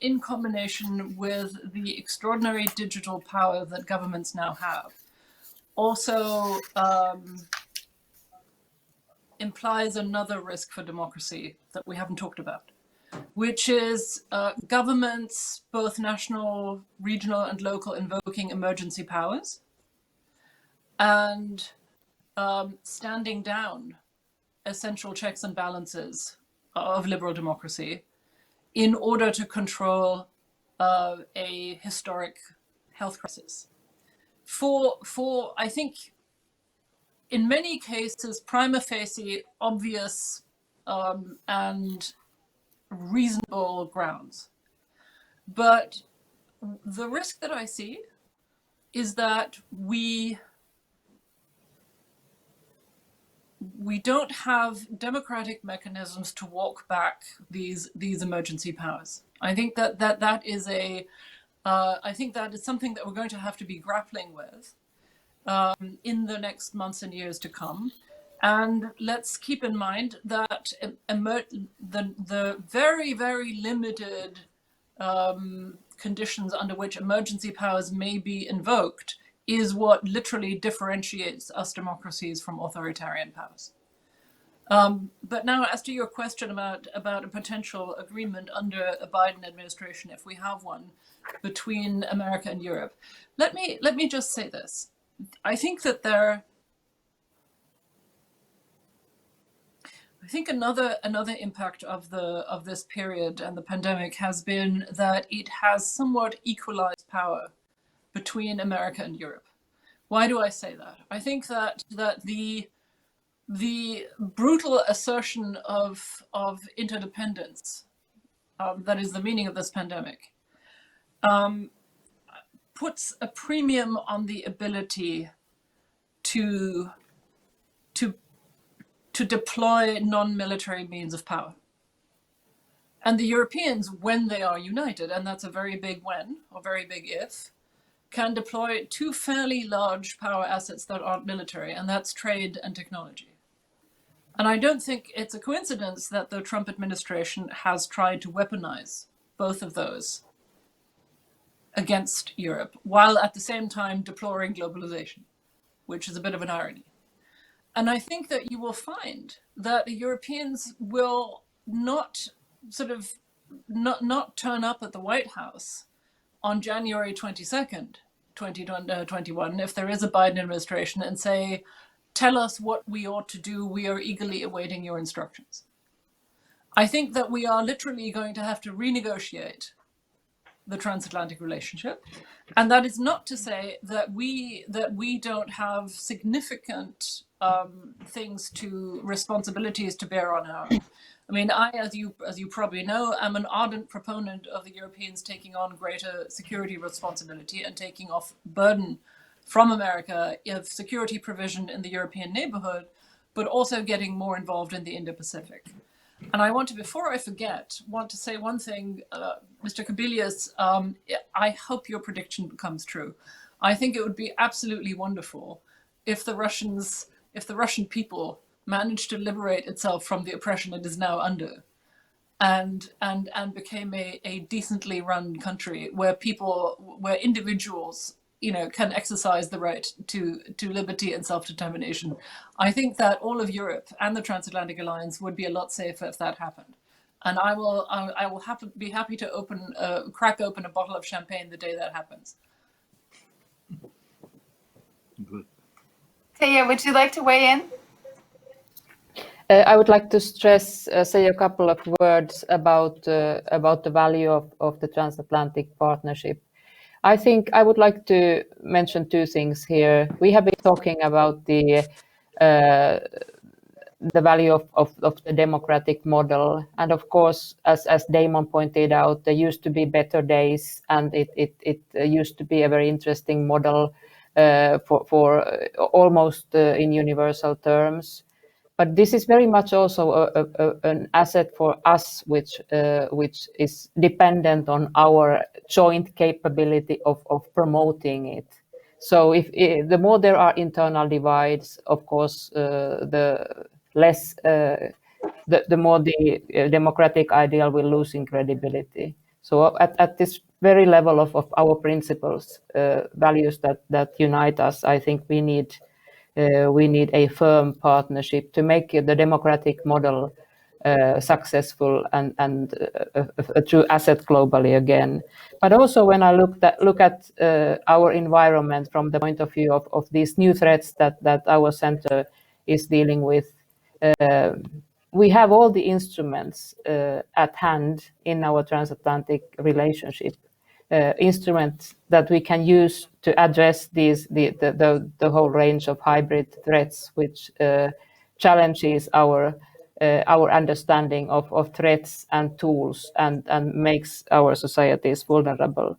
in combination with the extraordinary digital power that governments now have, also implies another risk for democracy that we haven't talked about, which is governments, both national, regional, and local, invoking emergency powers and standing down essential checks and balances of liberal democracy in order to control a historic health crisis. For I think, in many cases, prima facie obvious and reasonable grounds. But the risk that I see is that we don't have democratic mechanisms to walk back these emergency powers. I think that is I think that is something that we're going to have to be grappling with in the next months and years to come. And let's keep in mind that the very, very limited conditions under which emergency powers may be invoked is what literally differentiates us democracies from authoritarian powers. But now, as to your question about a potential agreement under a Biden administration, if we have one, between America and Europe, let me just say this. I think that I think another impact of this period and the pandemic has been that it has somewhat equalized power between America and Europe. Why do I say that? I think that the brutal assertion of interdependence, that is the meaning of this pandemic, puts a premium on the ability to deploy non-military means of power. And the Europeans, when they are united, and that's a very big when, or very big if, can deploy two fairly large power assets that aren't military, and that's trade and technology. And I don't think it's a coincidence that the Trump administration has tried to weaponize both of those against Europe, while at the same time deploring globalization, which is a bit of an irony. And I think that you will find that the Europeans will not turn up at the White House on January 22nd, 2021, if there is a Biden administration, and say, tell us what we ought to do. We are eagerly awaiting your instructions. I think that we are literally going to have to renegotiate the transatlantic relationship. And that is not to say that we don't have significant responsibilities to bear on our own. I mean, as you probably know, am an ardent proponent of the Europeans taking on greater security responsibility and taking off burden from America of security provision in the European neighborhood, but also getting more involved in the Indo-Pacific. And I want to, before I forget, say one thing, Mr. Kabilius, I hope your prediction comes true. I think it would be absolutely wonderful if the Russian people managed to liberate itself from the oppression it is now under, and became a decently run country where individuals, can exercise the right to liberty and self-determination. I think that all of Europe and the Transatlantic Alliance would be a lot safer if that happened. And I will be happy to crack open a bottle of champagne the day that happens. Good. Taya, would you like to weigh in? I would like to say a couple of words about the value of the transatlantic partnership. I think I would like to mention two things here. We have been talking about the value of the democratic model, and of course, as Damon pointed out, there used to be better days, and it used to be a very interesting model for almost in universal terms. but this is very much also an asset for us, which is dependent on our joint capability of promoting it. So if the more there are internal divides, of course, the less, the more the democratic ideal will lose in credibility. So at this very level of our principles, values that unite us, I think we need a firm partnership to make the democratic model successful and a true asset globally again. But also when I look at our environment from the point of view of these new threats that our center is dealing with, we have all the instruments at hand in our transatlantic relationship, instruments that we can use to address the whole range of hybrid threats, which challenges our understanding of threats and tools and makes our societies vulnerable.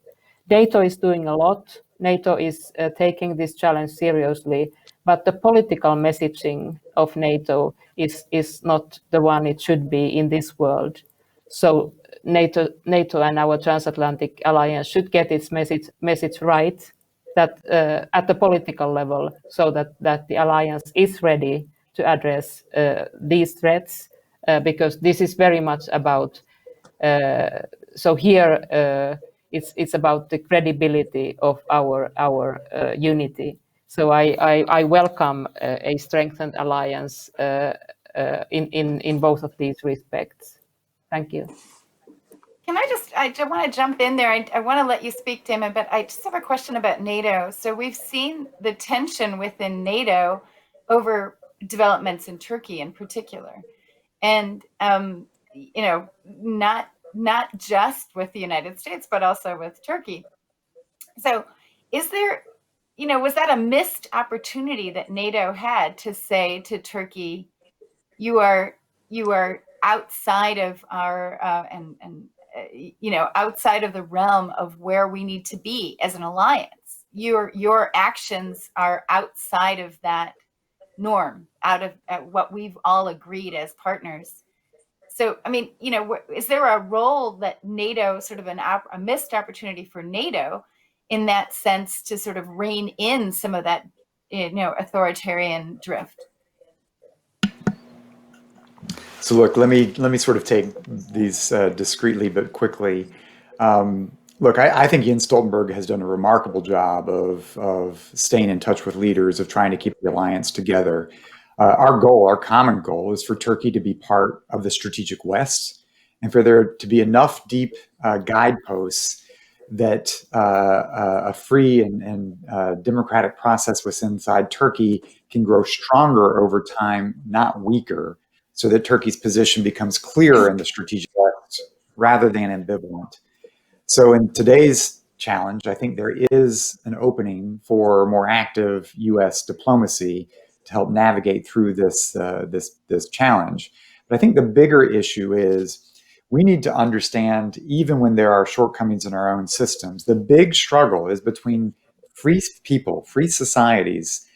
NATO is doing a lot. NATO is taking this challenge seriously, but the political messaging of NATO is not the one it should be in this world. So NATO and our transatlantic alliance should get its message right, that at the political level, so that the alliance is ready to address these threats, because this is very much about. So here it's about the credibility of our unity. So I welcome a strengthened alliance in both of these respects. Thank you. Can I just want to jump in there. I want to let you speak, Damon, but I just have a question about NATO. So we've seen the tension within NATO over developments in Turkey in particular. And, you know, not just with the United States, but also with Turkey. So is there, you know, was that a missed opportunity that NATO had to say to Turkey, you are outside of our you know, outside of the realm of where we need to be as an alliance. Your actions are outside of that norm, out of what we've all agreed as partners. So, I mean, you know, is there a role that NATO, sort of a missed opportunity for NATO in that sense to sort of rein in some of that, you know, authoritarian drift? So look, let me sort of take these discreetly but quickly. Look, I think Jens Stoltenberg has done a remarkable job of staying in touch with leaders, of trying to keep the alliance together. Our goal, our common goal, is for Turkey to be part of the strategic West, and for there to be enough deep guideposts that a free and democratic process within inside Turkey can grow stronger over time, not weaker, so that Turkey's position becomes clearer in the strategic West rather than ambivalent. So in today's challenge, I think there is an opening for more active U.S. diplomacy to help navigate through this challenge. But I think the bigger issue is we need to understand, even when there are shortcomings in our own systems, the big struggle is between free people, free societies,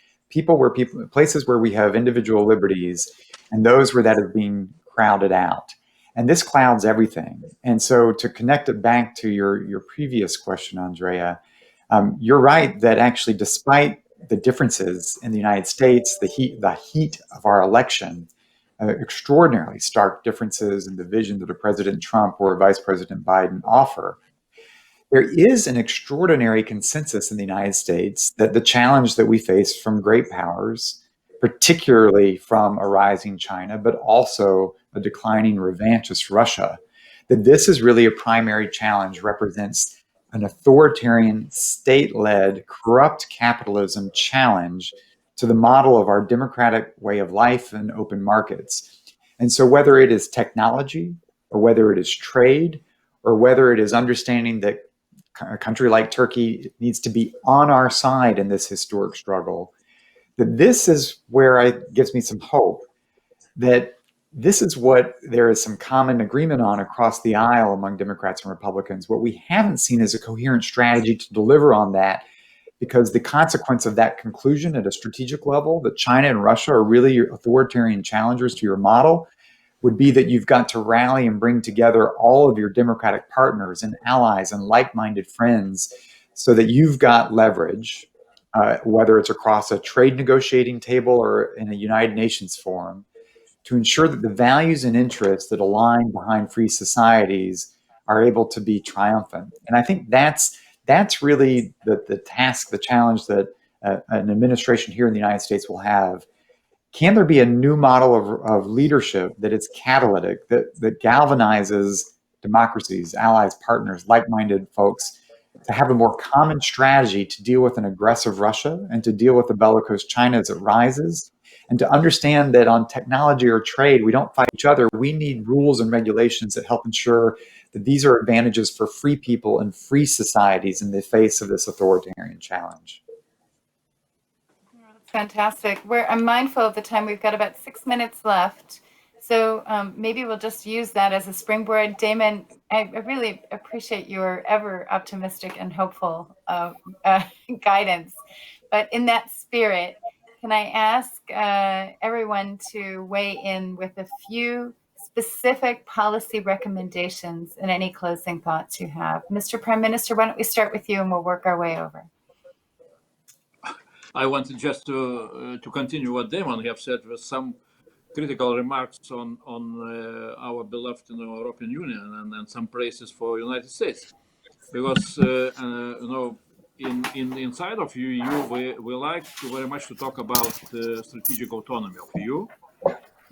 places where we have individual liberties, and those where that is being crowded out. And this clouds everything. And so to connect it back to your previous question, Andrea, you're right that actually, despite the differences in the United States, the heat of our election, extraordinarily stark differences in the vision that a President Trump or a Vice President Biden offer, there is an extraordinary consensus in the United States that the challenge that we face from great powers, particularly from a rising China, but also a declining revanchist Russia, that this is really a primary challenge, represents an authoritarian, state-led, corrupt capitalism challenge to the model of our democratic way of life and open markets. And so whether it is technology, or whether it is trade, or whether it is understanding that a country like Turkey needs to be on our side in this historic struggle, that this is where it gives me some hope that this is what there is some common agreement on across the aisle among Democrats and Republicans. What we haven't seen is a coherent strategy to deliver on that, because the consequence of that conclusion at a strategic level, that China and Russia are really your authoritarian challengers to your model, would be that you've got to rally and bring together all of your democratic partners and allies and like-minded friends so that you've got leverage, whether it's across a trade negotiating table or in a United Nations forum, to ensure that the values and interests that align behind free societies are able to be triumphant. And I think that's really the task, the challenge that an administration here in the United States will have. Can there be a new model of leadership that is catalytic, that galvanizes democracies, allies, partners, like-minded folks to have a more common strategy to deal with an aggressive Russia and to deal with the bellicose China as it rises, and to understand that on technology or trade, we don't fight each other. We need rules and regulations that help ensure that these are advantages for free people and free societies in the face of this authoritarian challenge. Fantastic. I'm mindful of the time. We've got about 6 minutes left. So maybe we'll just use that as a springboard. Damon, I really appreciate your ever optimistic and hopeful guidance. But in that spirit, can I ask everyone to weigh in with a few specific policy recommendations and any closing thoughts you have? Mr. Prime Minister, why don't we start with you and we'll work our way over. I wanted just to continue what Damon have said with some critical remarks on our beloved European Union and some praises for United States, because inside of EU we like very much to talk about strategic autonomy of EU,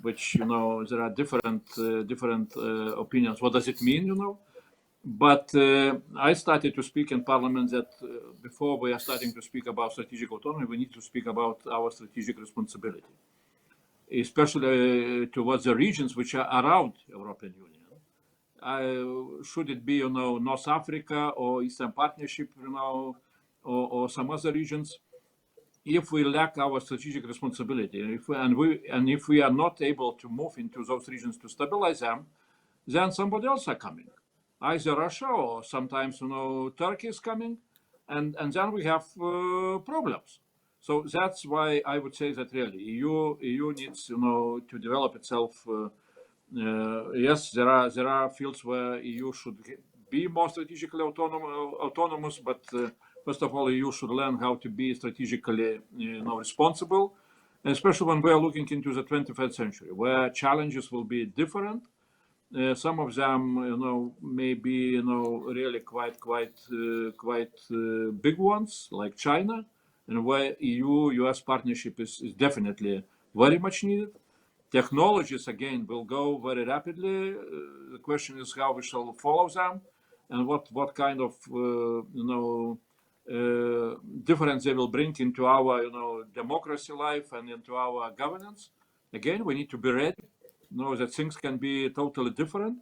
which there are different opinions. What does it mean? But I started to speak in Parliament that before we are starting to speak about strategic autonomy, we need to speak about our strategic responsibility, especially towards the regions which are around European Union. Should it be, North Africa or Eastern Partnership, or some other regions? If we lack our strategic responsibility, if we are not able to move into those regions to stabilize them, then somebody else are coming. Either Russia or sometimes, Turkey is coming, and then we have problems. So that's why I would say that really EU needs, to develop itself. Yes, there are fields where EU should be more strategically autonomous, but first of all, EU should learn how to be strategically, responsible, especially when we are looking into the 21st century, where challenges will be different. Some of them, may be, really quite big ones, like China, and where EU-US partnership is definitely very much needed. Technologies, again, will go very rapidly. The question is how we shall follow them, and what kind of, difference they will bring into our, democracy life and into our governance. Again, we need to be ready. Know that things can be totally different,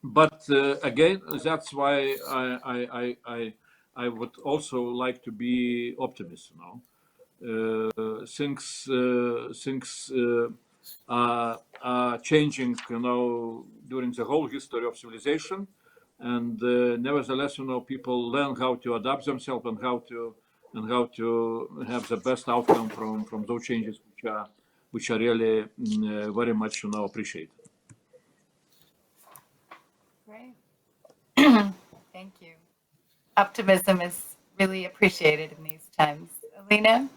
but again, that's why I would also like to be optimist. Things are changing, during the whole history of civilization, and nevertheless, people learn how to adapt themselves and how to have the best outcome from those changes, which are really very much appreciated. Great. Thank you. Optimism is really appreciated in these times. Alina?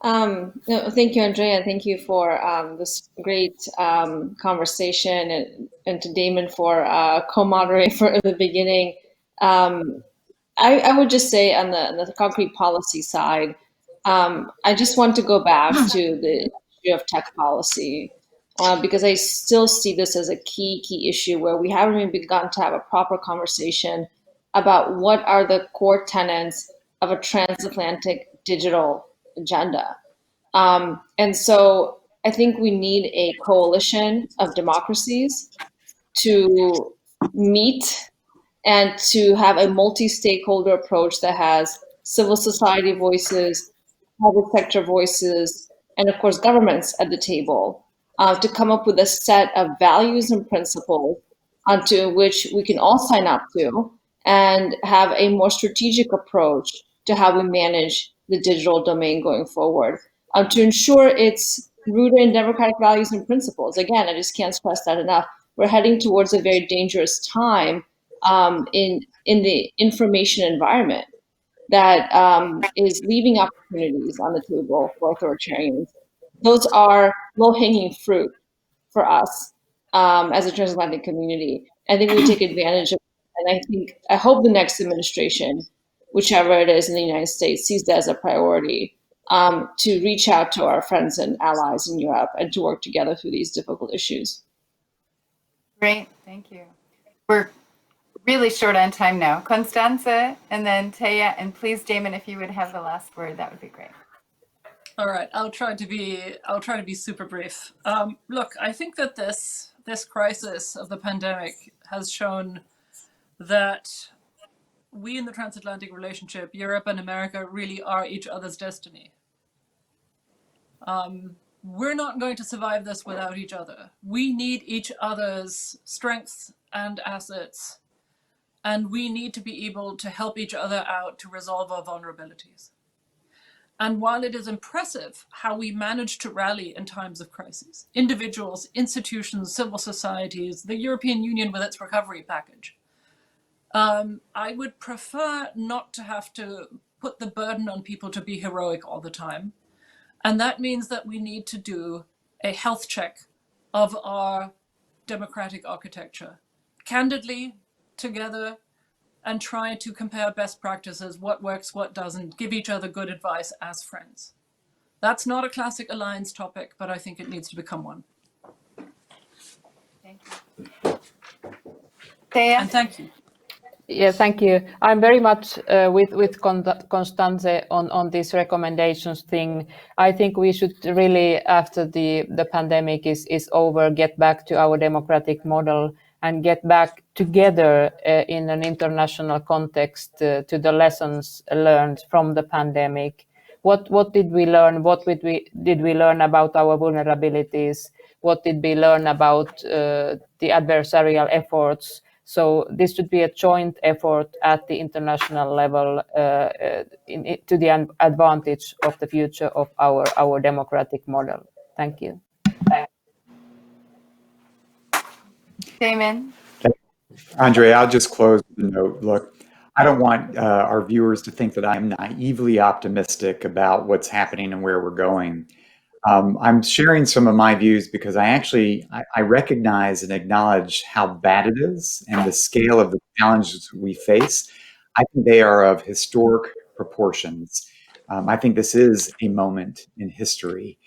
No, thank you, Andrea. Thank you for this great conversation, and to Damon for co-moderating for the beginning. I would just say on the concrete policy side, I just want to go back to the issue of tech policy, because I still see this as a key issue where we haven't even begun to have a proper conversation about what are the core tenets of a transatlantic digital agenda. And so I think we need a coalition of democracies to meet and to have a multi-stakeholder approach that has civil society voices, public sector voices, and of course governments at the table, to come up with a set of values and principles onto which we can all sign up to, and have a more strategic approach to how we manage the digital domain going forward, to ensure it's rooted in democratic values and principles. Again, I just can't stress that enough. We're heading towards a very dangerous time in the information environment that is leaving opportunities on the table for authoritarians. Those are low-hanging fruit for us as a transatlantic community. I think we take advantage of it, and I hope the next administration, whichever it is in the United States, sees that as a priority to reach out to our friends and allies in Europe and to work together through these difficult issues. Great, thank you. We're really short on time now. Constanze and then Taya, and please, Damon, if you would have the last word, that would be great. All right, I'll try to be super brief. Look, I think that this crisis of the pandemic has shown that we in the transatlantic relationship, Europe and America, really are each other's destiny. We're not going to survive this without each other. We need each other's strengths and assets, and we need to be able to help each other out to resolve our vulnerabilities. And while it is impressive how we manage to rally in times of crisis, individuals, institutions, civil societies, the European Union with its recovery package, I would prefer not to have to put the burden on people to be heroic all the time. And that means that we need to do a health check of our democratic architecture, candidly, together, and try to compare best practices, what works, what doesn't, give each other good advice as friends. That's not a classic alliance topic, but I think it needs to become one. Thank you. Thea? And thank you. Yeah, thank you. I'm very much with Constanze on this recommendations thing. I think we should really, after the pandemic is over, get back to our democratic model and get back together in an international context to the lessons learned from the pandemic. What did we learn? What did we learn about our vulnerabilities? What did we learn about the adversarial efforts? So this should be a joint effort at the international level to the advantage of the future of our democratic model. Thank you. Damon? Andre, I'll just close with a note. Look, I don't want our viewers to think that I'm naively optimistic about what's happening and where we're going. I'm sharing some of my views because I recognize and acknowledge how bad it is and the scale of the challenges we face. I think they are of historic proportions. I think this is a moment in history.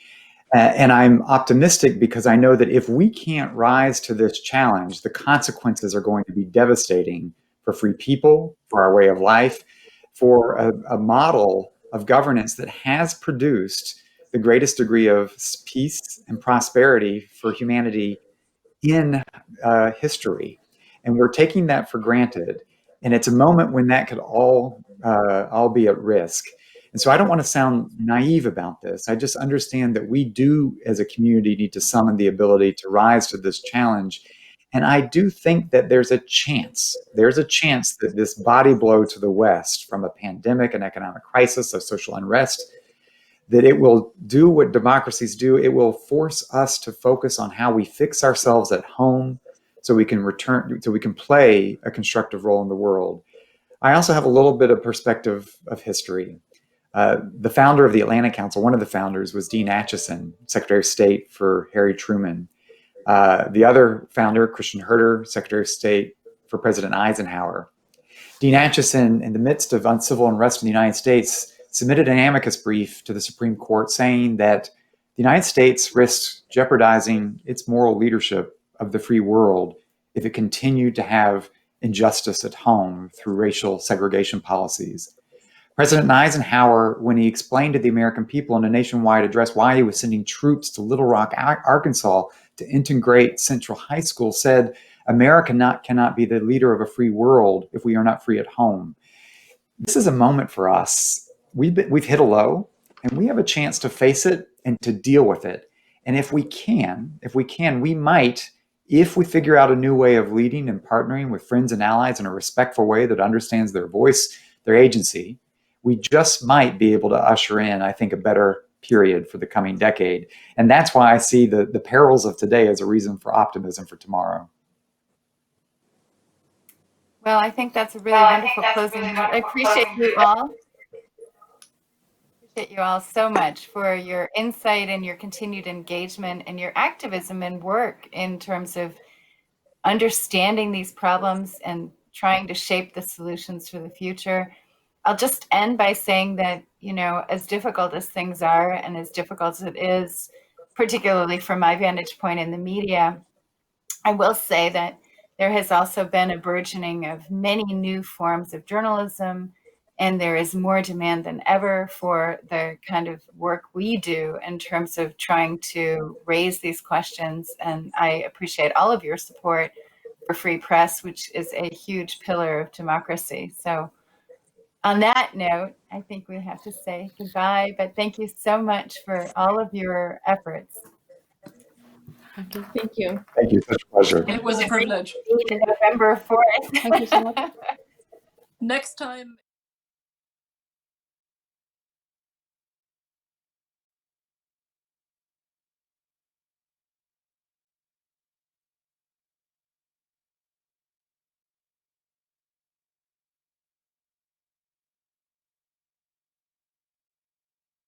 And I'm optimistic because I know that if we can't rise to this challenge, the consequences are going to be devastating for free people, for our way of life, for a model of governance that has produced the greatest degree of peace and prosperity for humanity in history. And we're taking that for granted. And it's a moment when that could all be at risk. And so I don't want to sound naive about this. I just understand that we do, as a community, need to summon the ability to rise to this challenge. And I do think that there's a chance that this body blow to the West from a pandemic, an economic crisis, of social unrest, that it will do what democracies do. It will force us to focus on how we fix ourselves at home so we can play a constructive role in the world. I also have a little bit of perspective of history. The founder of the Atlantic Council, one of the founders, was Dean Acheson, Secretary of State for Harry Truman. The other founder, Christian Herter, Secretary of State for President Eisenhower. Dean Acheson, in the midst of uncivil unrest in the United States, submitted an amicus brief to the Supreme Court saying that the United States risks jeopardizing its moral leadership of the free world if it continued to have injustice at home through racial segregation policies. President Eisenhower, when he explained to the American people in a nationwide address why he was sending troops to Little Rock, Arkansas to integrate Central High School, said, America cannot be the leader of a free world if we are not free at home. This is a moment for us. We've hit a low, and we have a chance to face it and to deal with it. And if we can, we might if we figure out a new way of leading and partnering with friends and allies in a respectful way that understands their voice, their agency, we just might be able to usher in, I think, a better period for the coming decade. And that's why I see the perils of today as a reason for optimism for tomorrow. Well, I think that's a really wonderful closing note. I appreciate you all. Appreciate you all so much for your insight and your continued engagement and your activism and work in terms of understanding these problems and trying to shape the solutions for the future. I'll just end by saying that, you know, as difficult as things are and as difficult as it is, particularly from my vantage point in the media, I will say that there has also been a burgeoning of many new forms of journalism, and there is more demand than ever for the kind of work we do in terms of trying to raise these questions. And I appreciate all of your support for free press, which is a huge pillar of democracy. So on that note, I think we have to say goodbye, but thank you so much for all of your efforts. Thank you. Thank you. Thank you. Such a pleasure. It was a privilege. November 4th. Thank you so much. Next time.